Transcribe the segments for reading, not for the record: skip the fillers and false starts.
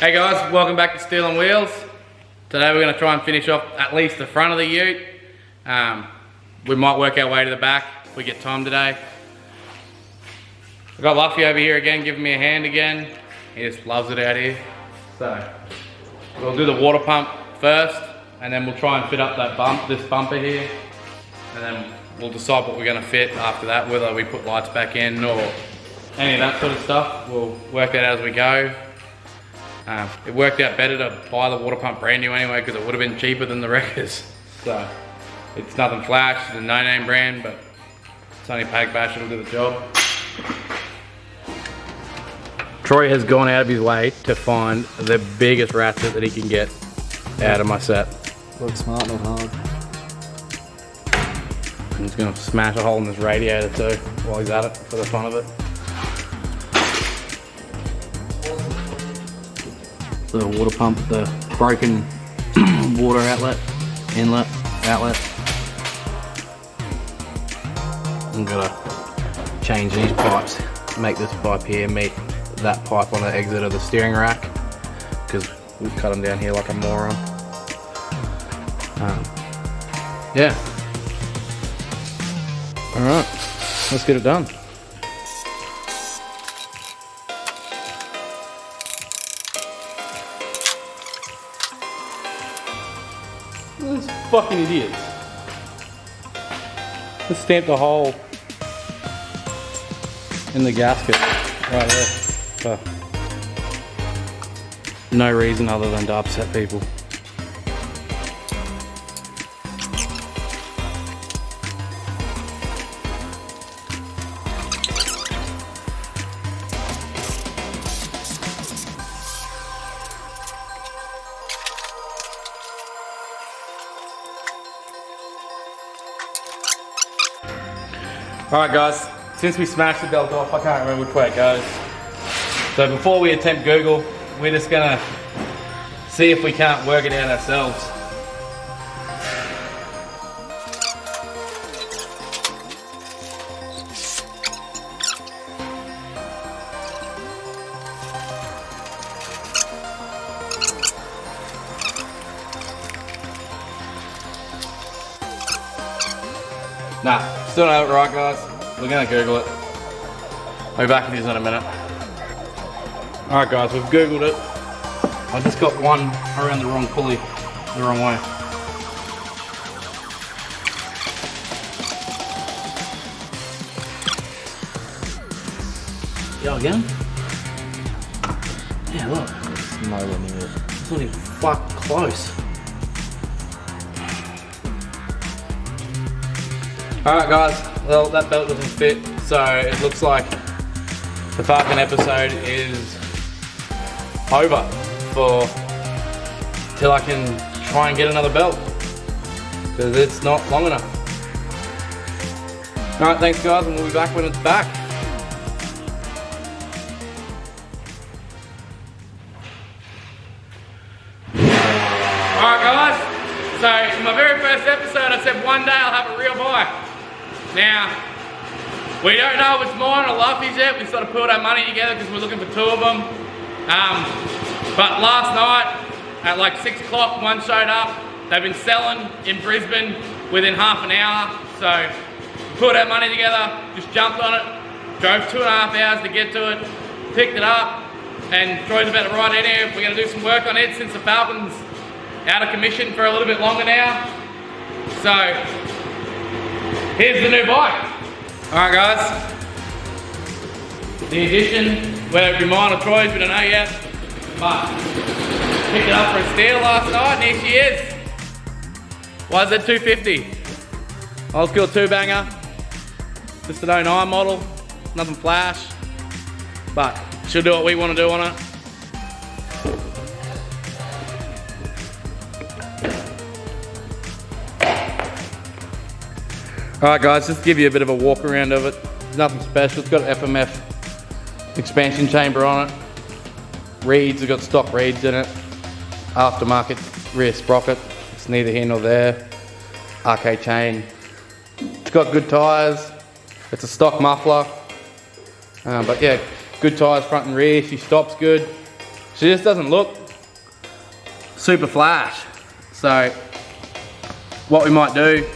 Hey guys, welcome back to Steel and Wheels. Today we're going to try and finish off at least the front of the ute. We might work our way to the back if we get time today. I've got Luffy over here again giving me a hand again. He just loves it out here. So we'll do the water pump first and then we'll try and fit up that this bumper here. And then we'll decide what we're going to fit after that, whether we put lights back in or any of that sort of stuff. We'll work that out as we go. It worked out better to buy the water pump brand new anyway because it would have been cheaper than the wreckers. So it's nothing flash, it's a no-name brand, but it's only paddock bash, it'll do the job. Troy has gone out of his way to find the biggest ratchet that he can get out of my set. Work smart, not hard. I'm just gonna smash a hole in this radiator too while he's at it for the fun of it. The water pump, the broken water inlet. I'm gonna change these pipes, make this pipe here meet that pipe on the exit of the steering rack because we've cut them down here like a moron. Yeah. All right, let's get it done. Those fucking idiots. Just stamped a hole in the gasket right there. For no reason other than to upset people. Alright guys, since we smashed the belt off, I can't remember which way it goes. So before we attempt Google, we're just gonna see if we can't work it out ourselves. Nah, still don't have it right guys. We're gonna Google it. I'll be back with you in a minute. Alright guys, we've Googled it. I just got one around the wrong pulley, the wrong way. Go again? Yeah, look. It's nowhere near it. It's not even fuck close. Alright guys, well that belt doesn't fit, so it looks like the fucking episode is over till I can try and get another belt, because it's not long enough. Alright, thanks guys, and we'll be back when it's back. Alright guys, so in my very first episode I said one day I'll have a real bike. Now, we don't know if it's mine or Luffy's yet. We sort of put our money together because we're looking for two of them. But last night at like 6 o'clock, one showed up. They've been selling in Brisbane within half an hour. So we put our money together, just jumped on it, drove 2.5 hours to get to it, picked it up, and Troy's about to ride in here. We're going to do some work on it since the Falcon's out of commission for a little bit longer now. So here's the new bike. Alright guys, the addition, whether it be mine or Troy's, we don't know yet, but picked it up for a steal last night and here she is. YZ250. Old school 2-banger, just an 09 model, nothing flash, but she'll do what we want to do on it. Alright guys, just to give you a bit of a walk around of it. There's nothing special, it's got an FMF expansion chamber on it. Reeds, it's got stock reeds in it. Aftermarket rear sprocket, it's neither here nor there. RK chain. It's got good tyres, it's a stock muffler. But yeah, good tyres front and rear, she stops good. she just doesn't look super flash. So what we might do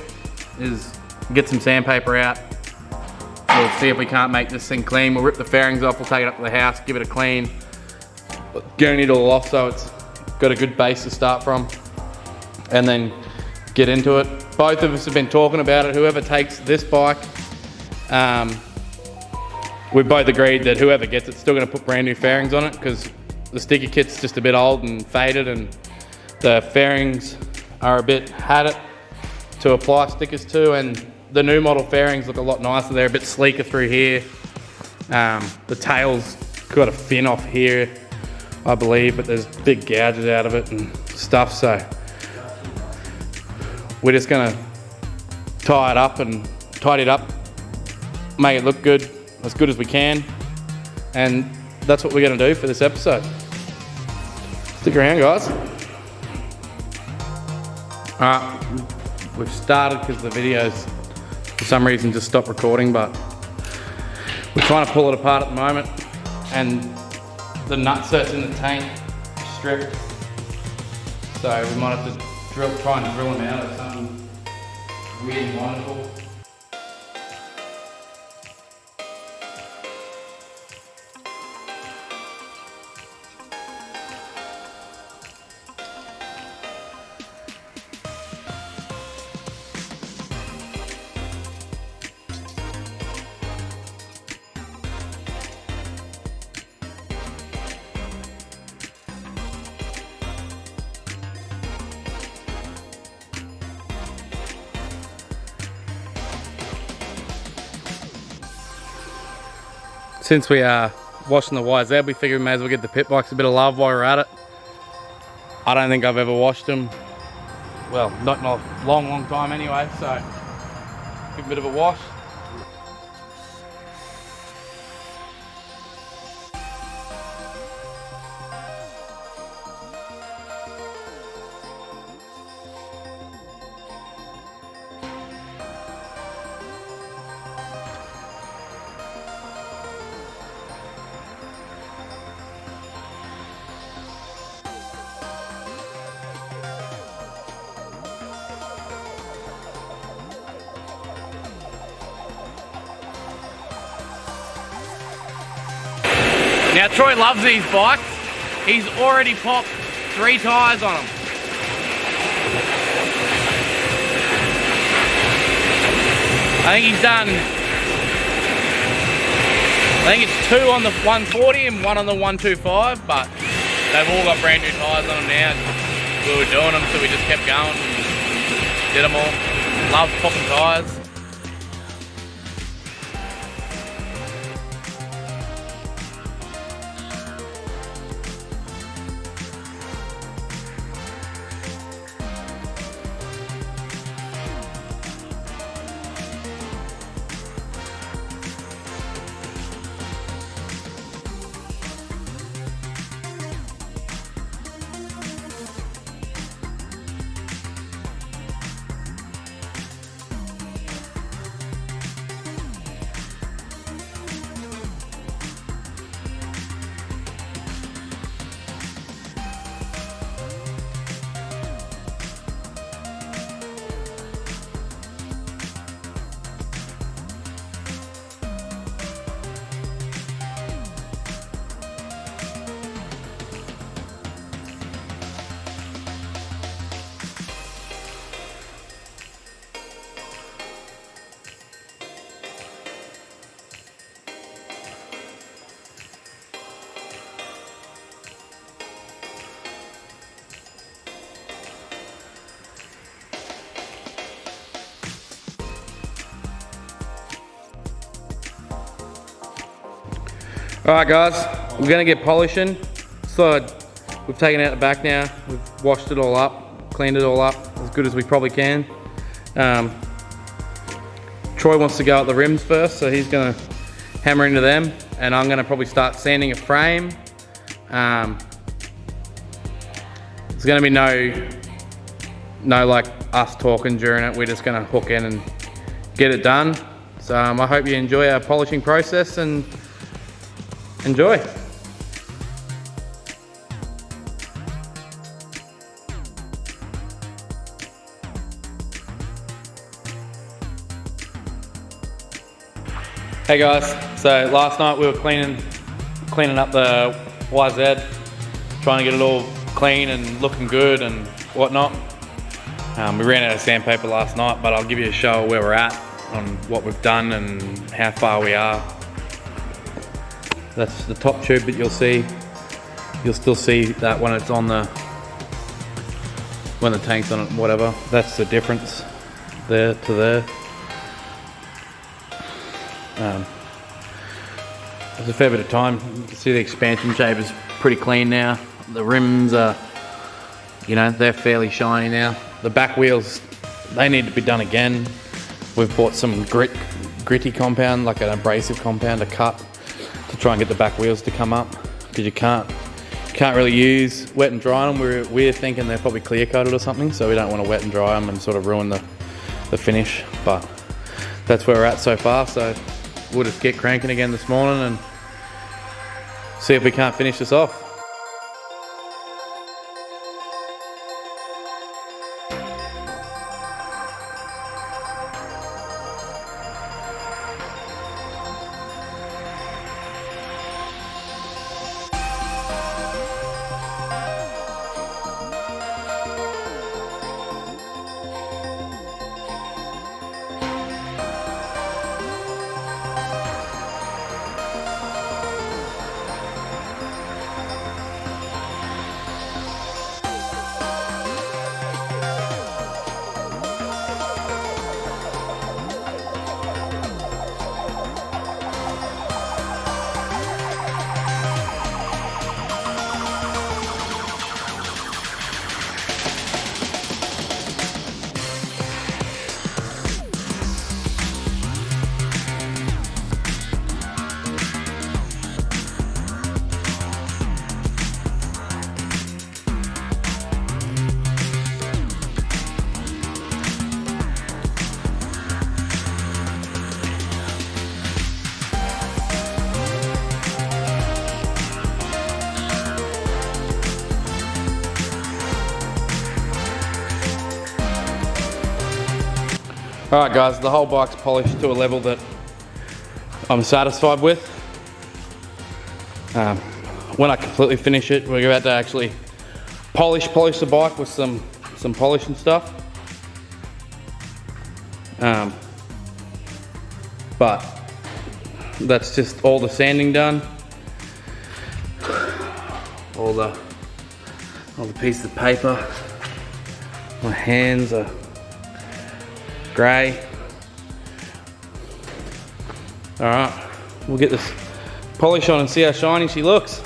is get some sandpaper out. We'll see if we can't make this thing clean. We'll rip the fairings off, we'll take it up to the house, give it a clean, guarantee it all off so it's got a good base to start from, and then get into it. Both of us have been talking about it. Whoever takes this bike, we both agreed that whoever gets it's still gonna put brand new fairings on it, because the sticker kit's just a bit old and faded, and the fairings are a bit had it to apply stickers to, and the new model fairings look a lot nicer. They're a bit sleeker through here. The tail's got a fin off here, I believe, but there's big gouges out of it and stuff, so we're just gonna tidy it up, make it look good as we can, and that's what we're gonna do for this episode. Stick around, guys. Alright, we've started because the video's for some reason just stopped recording, but we're trying to pull it apart at the moment, and the nutset's in the tank stripped, so we might have to try and drill them out of something weird and wonderful. Since we are washing the YZ, we figured we may as well get the pit bikes a bit of love while we're at it. I don't think I've ever washed them. Well, not in a long time anyway, so give them a bit of a wash. Now Troy loves these bikes. He's already popped 3 tyres on them. I think it's 2 on the 140 and 1 on the 125, but they've all got brand new tyres on them now. We were doing them, so we just kept going and did them all. Love popping tyres. Alright guys, we're gonna get polishing. So we've taken out the back now, we've washed it all up, cleaned it all up as good as we probably can. Troy wants to go at the rims first, so he's gonna hammer into them, and I'm gonna probably start sanding a frame. There's gonna be no like us talking during it, we're just gonna hook in and get it done. So I hope you enjoy our polishing process and enjoy. Hey guys, so last night we were cleaning up the YZ, trying to get it all clean and looking good and whatnot. We ran out of sandpaper last night, but I'll give you a show of where we're at on what we've done and how far we are. That's the top tube that you'll see. You'll still see that when it's on when the tank's on it, whatever. That's the difference there to there. There's a fair bit of time. You can see the expansion shape is pretty clean now. The rims are, you know, they're fairly shiny now. The back wheels, they need to be done again. We've bought some gritty compound, like an abrasive compound to cut to try and get the back wheels to come up, because you can't really use wet and dry them. We're thinking they're probably clear coated or something, so we don't want to wet and dry them and sort of ruin the finish. But that's where we're at so far. So we'll just get cranking again this morning and see if we can't finish this off. Alright guys, the whole bike's polished to a level that I'm satisfied with. When I completely finish it, we're about to actually polish the bike with some polish and stuff. But that's just all the sanding done. All the pieces of paper. My hands are grey. Alright, we'll get this polish on and see how shiny she looks.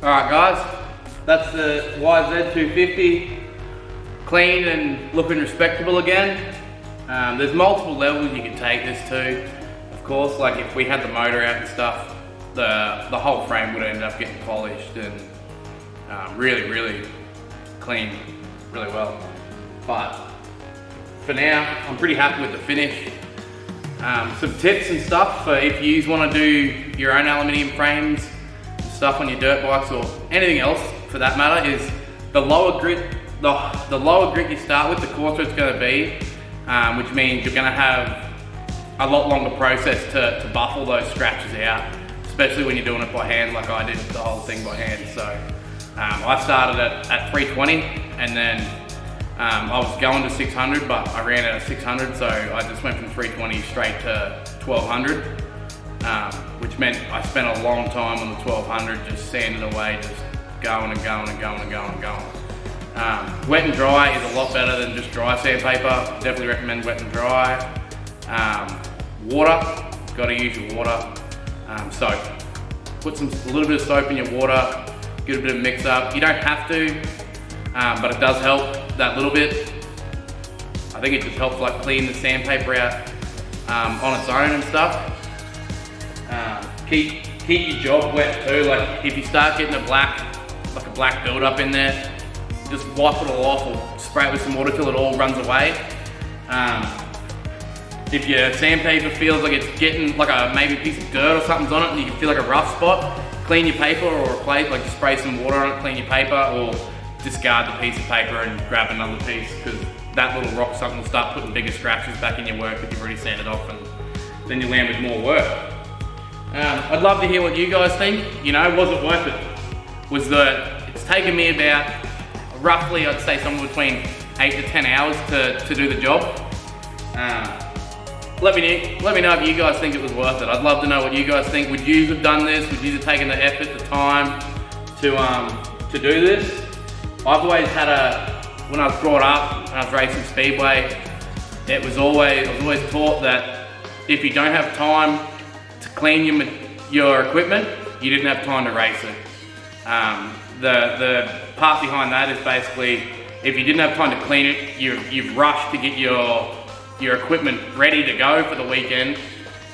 Alright guys, that's the YZ250 clean and looking respectable again. There's multiple levels you can take this to. Of course, like if we had the motor out and stuff, the whole frame would end up getting polished and really clean really well. But for now, I'm pretty happy with the finish. Some tips and stuff for if you want to do your own aluminium frames stuff on your dirt bikes or anything else for that matter is the lower grit, the lower grit you start with, the coarser it's going to be, which means you're going to have a lot longer process to buff all those scratches out, especially when you're doing it by hand like I did the whole thing by hand. So I started at 320 and then I was going to 600, but I ran out of 600, so I just went from 320 straight to 1200, which meant I spent a long time on the 1200 just sanding away, just going and going and going and going and going. Wet and dry is a lot better than just dry sandpaper. Definitely recommend wet and dry. Water, got to use your water. Soap. Put a little bit of soap in your water, get a bit of mix up. You don't have to, but it does help that little bit. I think it just helps like clean the sandpaper out on its own and stuff. Keep your job wet too. Like if you start getting a black build-up in there, just wipe it all off or spray it with some water till it all runs away. If your sandpaper feels like it's getting like maybe a piece of dirt or something's on it and you can feel like a rough spot, clean your paper or replace, like just spray some water on it, clean your paper, or discard the piece of paper and grab another piece, because that little rock or something will start putting bigger scratches back in your work that you've already sanded off, and then you land with more work. I'd love to hear what you guys think. You know, was it worth it? It's taken me about roughly, I'd say somewhere between 8 to 10 hours to do the job. Let me know if you guys think it was worth it. I'd love to know what you guys think. Would you have done this? Would you have taken the effort, the time to do this? I've always had when I was brought up and I was racing speedway, I was always taught that if you don't have time to clean your equipment, you didn't have time to race it. The part behind that is basically, if you didn't have time to clean it, you've rushed to get your equipment ready to go for the weekend,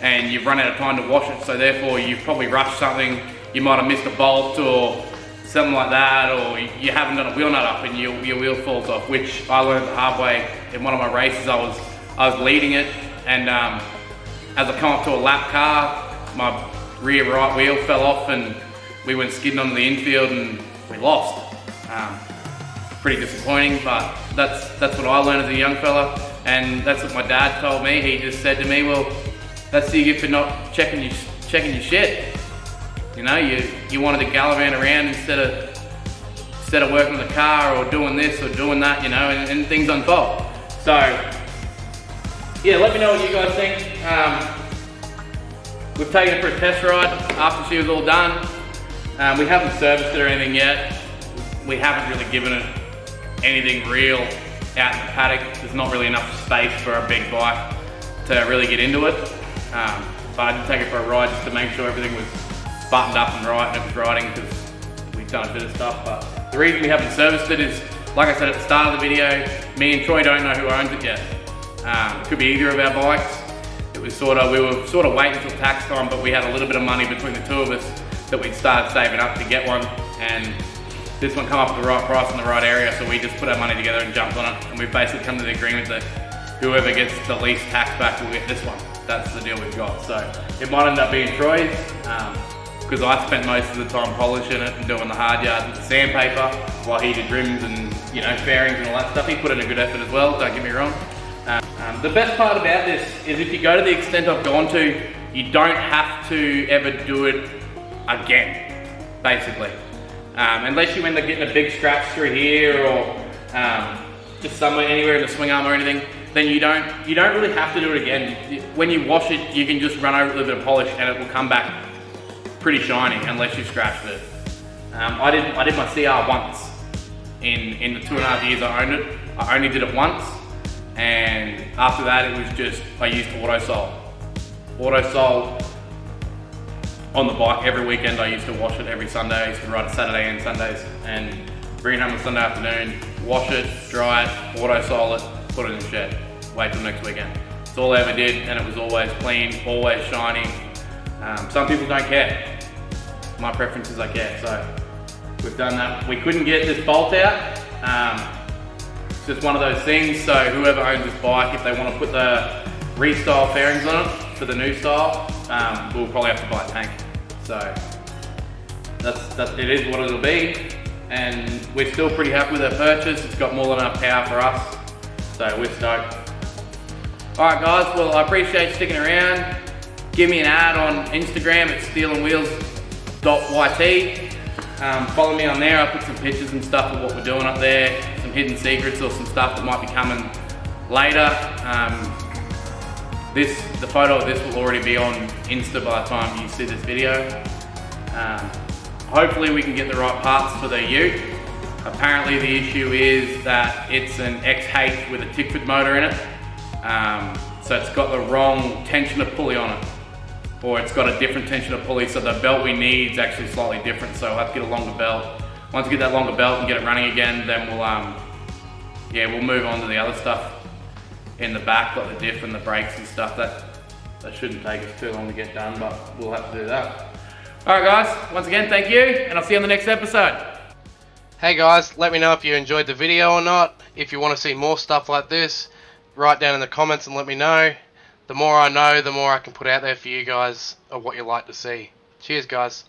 and you've run out of time to wash it, so therefore you've probably rushed something. You might have missed a bolt or something like that, or you haven't done a wheel nut up and your wheel falls off, which I learned the hard way in one of my races. I was leading it, and as I come up to a lap car, my rear right wheel fell off and we went skidding onto the infield and we lost. Pretty disappointing, but that's what I learned as a young fella, and that's what my dad told me. He just said to me, well, that's you for not checking your shit. You know, you wanted to gallivant around instead of working on the car or doing this or doing that, you know, and things unfold. So, yeah, let me know what you guys think. We've taken it for a test ride after she was all done. We haven't serviced it or anything yet. We haven't really given it anything real out in the paddock. There's not really enough space for a big bike to really get into it. But I did take it for a ride just to make sure everything was buttoned up and right and it was riding, because we've done a bit of stuff. But the reason we haven't serviced it is, like I said at the start of the video, me and Troy don't know who owns it yet. It could be either of our bikes. We were sort of waiting until tax time, but we had a little bit of money between the two of us that we'd started saving up to get one, and this one come up at the right price in the right area, so we just put our money together and jumped on it, and we've basically come to the agreement that whoever gets the least tax back will get this one. That's the deal we've got. So it might end up being Troy's, because I spent most of the time polishing it and doing the hard yards with the sandpaper while he did rims and, you know, fairings and all that stuff. He put in a good effort as well, don't get me wrong. The best part about this is if you go to the extent I've gone to, you don't have to ever do it again, basically. Unless you end up getting a big scratch through here or just somewhere, anywhere in the swing arm or anything, then you don't really have to do it again. When you wash it, you can just run over it with a bit of polish and it will come back pretty shiny unless you scratched it. I did my CR once in the 2.5 years I owned it. I only did it once, and after that it was just, I used Autosol. Autosol on the bike every weekend. I used to wash it every Sunday. I used to ride it Saturday and Sundays, and bring it home on Sunday afternoon, wash it, dry it, Autosol it, put it in the shed, wait till next weekend. That's all I ever did, and it was always clean, always shiny. Some people don't care. My preference is I care, so we've done that. We couldn't get this bolt out. It's just one of those things, so whoever owns this bike, if they want to put the restyle fairings on it for the new style, we'll probably have to buy a tank. So it is what it'll be, and we're still pretty happy with our purchase. It's got more than enough power for us, so we're stoked. Alright guys, well I appreciate you sticking around. Give me an ad on Instagram at steelandwheels.yt. Follow me on there. I'll put some pictures and stuff of what we're doing up there, some hidden secrets or some stuff that might be coming later. The photo of this will already be on Insta by the time you see this video. Hopefully we can get the right parts for the ute. Apparently the issue is that it's an XH with a Tickford motor in it. So it's got the wrong tensioner pulley on it. Or it's got a different tensioner pulley, so the belt we need is actually slightly different, so I'll have to get a longer belt. Once we get that longer belt and get it running again, then we'll move on to the other stuff in the back, like the diff and the brakes and stuff. That shouldn't take us too long to get done, but we'll have to do that. Alright guys, once again, thank you, and I'll see you on the next episode. Hey guys, let me know if you enjoyed the video or not. If you want to see more stuff like this, write down in the comments and let me know. The more I know, the more I can put out there for you guys of what you like to see. Cheers guys.